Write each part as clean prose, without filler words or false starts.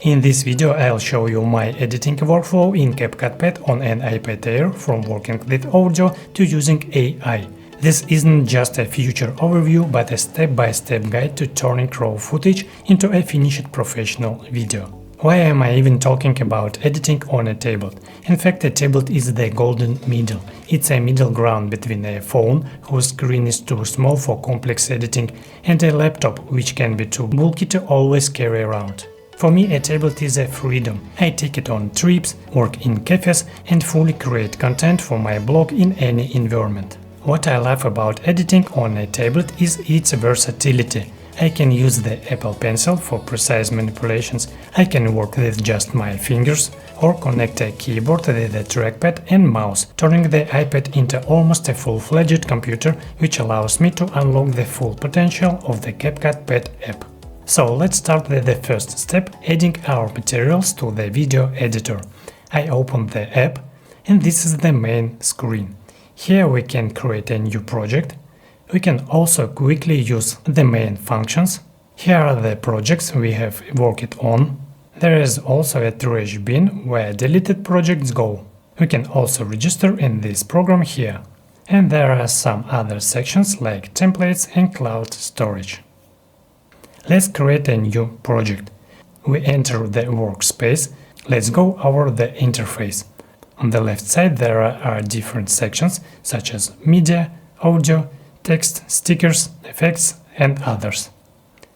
In this video I'll show you my editing workflow in CapCut PAD on an iPad Air, from working with audio to using AI. This isn't just a future overview, but a step-by-step guide to turning raw footage into a finished professional video. Why am I even talking about editing on a tablet? In fact, a tablet is the golden middle. It's a middle ground between a phone, whose screen is too small for complex editing, and a laptop, which can be too bulky to always carry around. For me, a tablet is a freedom. I take it on trips, work in cafes, and fully create content for my blog in any environment. What I love about editing on a tablet is its versatility. I can use the Apple Pencil for precise manipulations, I can work with just my fingers, or connect a keyboard with a trackpad and mouse, turning the iPad into almost a full-fledged computer, which allows me to unlock the full potential of the CapCut PAD app. So let's start with the first step, adding our materials to the video editor. I open the app, and this is the main screen. Here we can create a new project. We can also quickly use the main functions. Here are the projects we have worked on. There is also a trash bin where deleted projects go. We can also register in this program here. And there are some other sections like templates and cloud storage. Let's create a new project. We enter the workspace. Let's go over the interface. On the left side there are different sections such as media, audio, text, stickers, effects and others.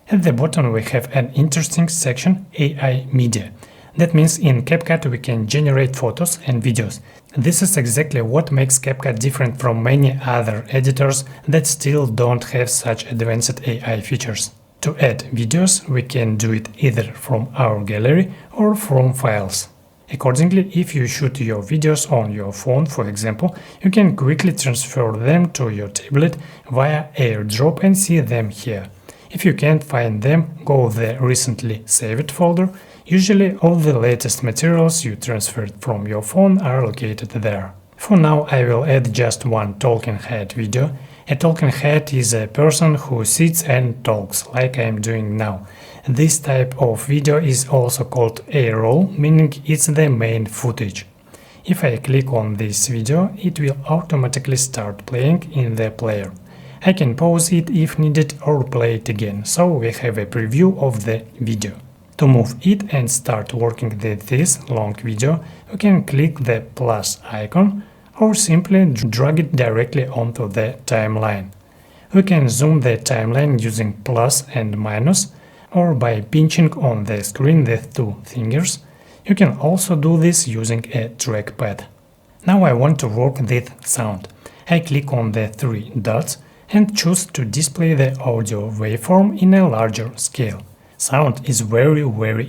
At the bottom we have an interesting section, AI Media. That means in CapCut we can generate photos and videos. This is exactly what makes CapCut different from many other editors that still don't have such advanced AI features. To add videos, we can do it either from our gallery or from files. Accordingly, if you shoot your videos on your phone, for example, you can quickly transfer them to your tablet via AirDrop and see them here. If you can't find them, go to the recently saved folder. Usually all the latest materials you transferred from your phone are located there. For now I will add just one talking head video. A talking head is a person who sits and talks, like I am doing now. This type of video is also called A-roll, meaning it's the main footage. If I click on this video, it will automatically start playing in the player. I can pause it if needed or play it again, so we have a preview of the video. To move it and start working with this long video, we can click the plus icon or simply drag it directly onto the timeline. We can zoom the timeline using plus and minus, or by pinching on the screen with two fingers. You can also do this using a trackpad. Now I want to work with sound. I click on the three dots and choose to display the audio waveform in a larger scale. Sound is very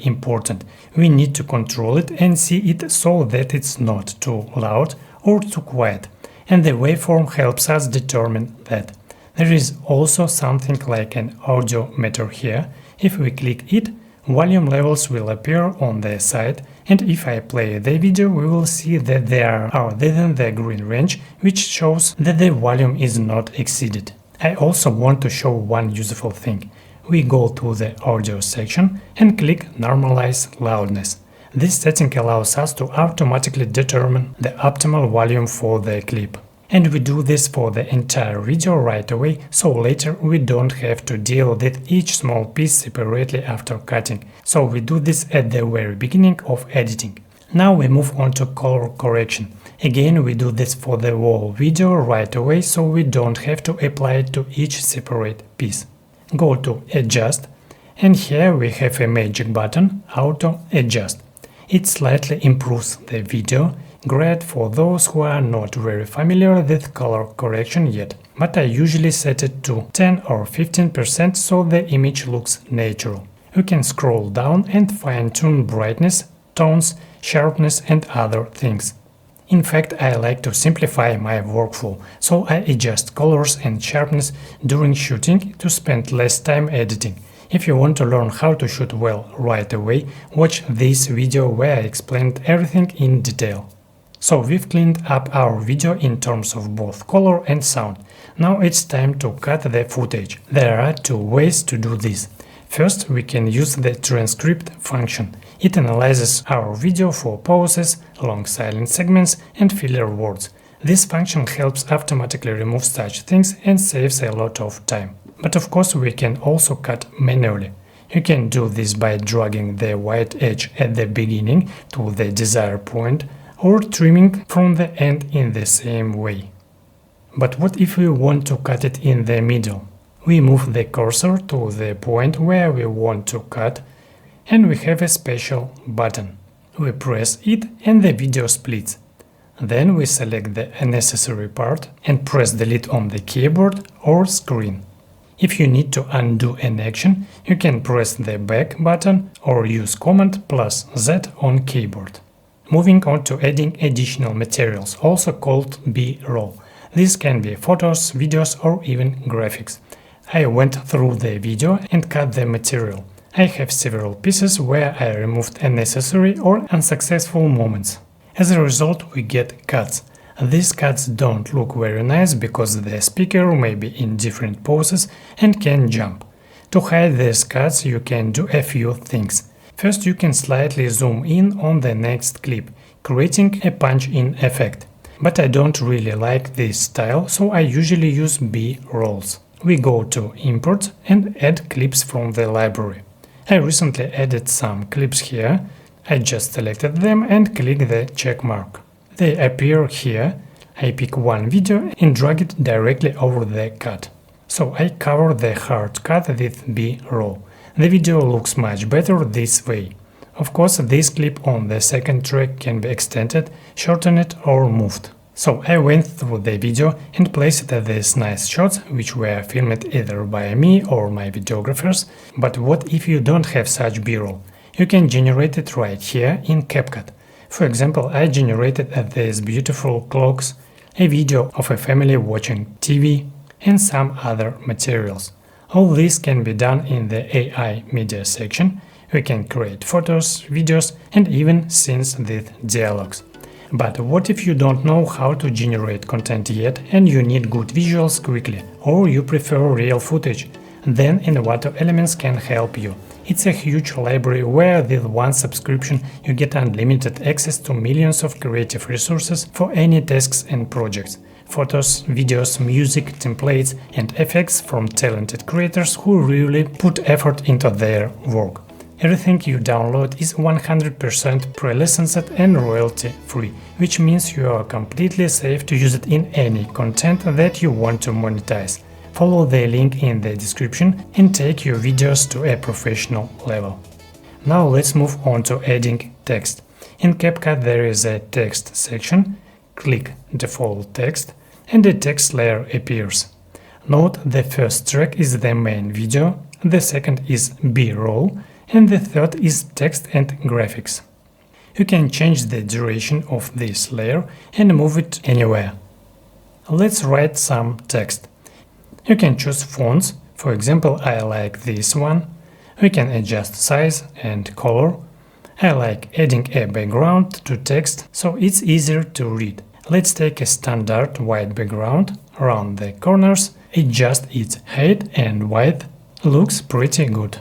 important. We need to control it and see it so that it's not too loud or too quiet, and the waveform helps us determine that. There is also something like an audio meter here. If we click it, volume levels will appear on the side, and if I play the video we will see that they are within the green range, which shows that the volume is not exceeded. I also want to show one useful thing. We go to the audio section and click Normalize Loudness. This setting allows us to automatically determine the optimal volume for the clip. And we do this for the entire video right away, so later we don't have to deal with each small piece separately after cutting. So we do this at the very beginning of editing. Now we move on to color correction. Again, we do this for the whole video right away, so we don't have to apply it to each separate piece. Go to Adjust, and here we have a magic button, Auto Adjust. It slightly improves the video, great for those who are not very familiar with color correction yet, but I usually set it to 10 or 15% so the image looks natural. You can scroll down and fine-tune brightness, tones, sharpness and other things. In fact, I like to simplify my workflow, so I adjust colors and sharpness during shooting to spend less time editing. If you want to learn how to shoot well right away, watch this video where I explained everything in detail. So we've cleaned up our video in terms of both color and sound. Now it's time to cut the footage. There are two ways to do this. First, we can use the transcript function. It analyzes our video for pauses, long silent segments, and filler words. This function helps automatically remove such things and saves a lot of time. But of course, we can also cut manually. You can do this by dragging the white edge at the beginning to the desired point or trimming from the end in the same way. But what if we want to cut it in the middle? We move the cursor to the point where we want to cut, and we have a special button. We press it and the video splits. Then we select the unnecessary part and press delete on the keyboard or screen. If you need to undo an action, you can press the back button or use Command plus Z on keyboard. Moving on to adding additional materials, also called B-roll. This can be photos, videos, or even graphics. I went through the video and cut the material. I have several pieces where I removed unnecessary or unsuccessful moments. As a result, we get cuts. These cuts don't look very nice because the speaker may be in different poses and can jump. To hide these cuts, you can do a few things. First, you can slightly zoom in on the next clip, creating a punch-in effect. But I don't really like this style, so I usually use B-rolls. We go to Import and add clips from the library. I recently added some clips here. I just selected them and click the check mark. They appear here. I pick one video and drag it directly over the cut. So I cover the hard cut with B-roll. The video looks much better this way. Of course, this clip on the second track can be extended, shortened or moved. So I went through the video and placed these nice shots, which were filmed either by me or my videographers. But what if you don't have such B-roll? You can generate it right here in CapCut. For example, I generated these beautiful clocks, a video of a family watching TV, and some other materials. All this can be done in the AI media section. We can create photos, videos, and even scenes with dialogues. But what if you don't know how to generate content yet and you need good visuals quickly, or you prefer real footage? Then Envato Elements can help you. It's a huge library where with one subscription you get unlimited access to millions of creative resources for any tasks and projects. Photos, videos, music, templates and effects from talented creators who really put effort into their work. Everything you download is 100% pre-licensed and royalty-free, which means you are completely safe to use it in any content that you want to monetize. Follow the link in the description and take your videos to a professional level. Now let's move on to adding text. In CapCut there is a text section. Click Default Text and a text layer appears. Note the first track is the main video, the second is B-roll, and the third is text and graphics. You can change the duration of this layer and move it anywhere. Let's write some text. You can choose fonts, for example, I like this one. We can adjust size and color. I like adding a background to text so it's easier to read. Let's take a standard white background, round the corners, adjust its height and width. Looks pretty good.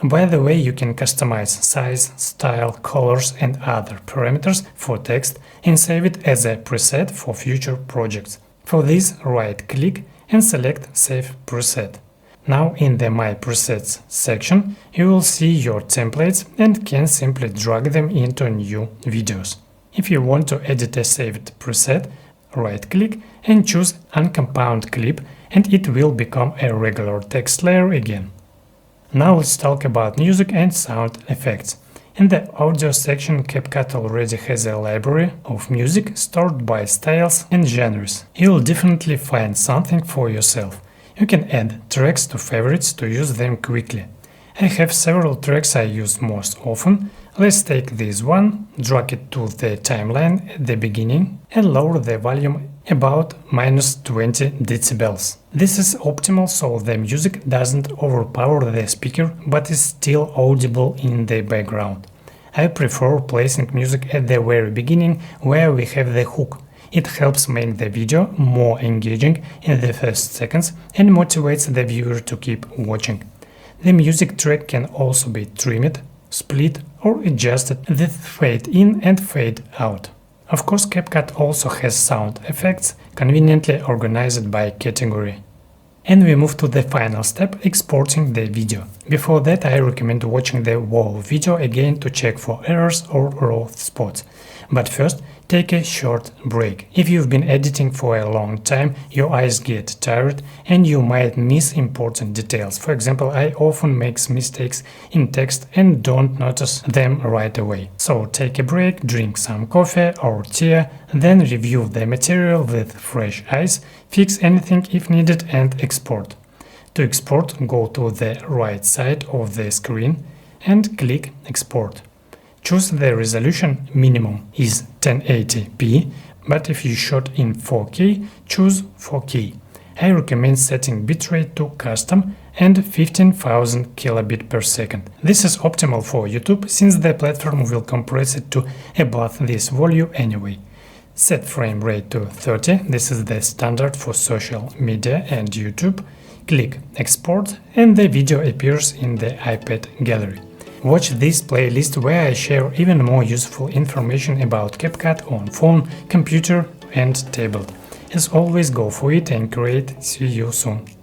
By the way, you can customize size, style, colors and other parameters for text and save it as a preset for future projects. For this, right-click and select Save Preset. Now in the My Presets section, you will see your templates and can simply drag them into new videos. If you want to edit a saved preset, right-click and choose Uncompound Clip and it will become a regular text layer again. Now let's talk about music and sound effects. In the audio section, CapCut already has a library of music stored by styles and genres. You'll definitely find something for yourself. You can add tracks to favorites to use them quickly. I have several tracks I use most often. Let's take this one, drag it to the timeline at the beginning and lower the volume about -20 decibels. This is optimal so the music doesn't overpower the speaker but is still audible in the background. I prefer placing music at the very beginning where we have the hook. It helps make the video more engaging in the first seconds and motivates the viewer to keep watching. The music track can also be trimmed, split or adjust it with fade in and fade out. Of course, CapCut also has sound effects, conveniently organized by category. And we move to the final step, exporting the video. Before that, I recommend watching the whole video again to check for errors or raw spots. But first, take a short break. If you've been editing for a long time, your eyes get tired and you might miss important details. For example, I often make mistakes in text and don't notice them right away. So take a break, drink some coffee or tea, then review the material with fresh eyes, fix anything if needed and export. To export, go to the right side of the screen and click Export. Choose the resolution. Minimum is 1080p, but if you shot in 4K, choose 4K. I recommend setting bitrate to custom and 15,000 kilobit per second. This is optimal for YouTube since the platform will compress it to above this value anyway. Set frame rate to 30, this is the standard for social media and YouTube. Click Export and the video appears in the iPad gallery. Watch this playlist where I share even more useful information about CapCut on phone, computer and tablet. As always, go for it and create. See you soon.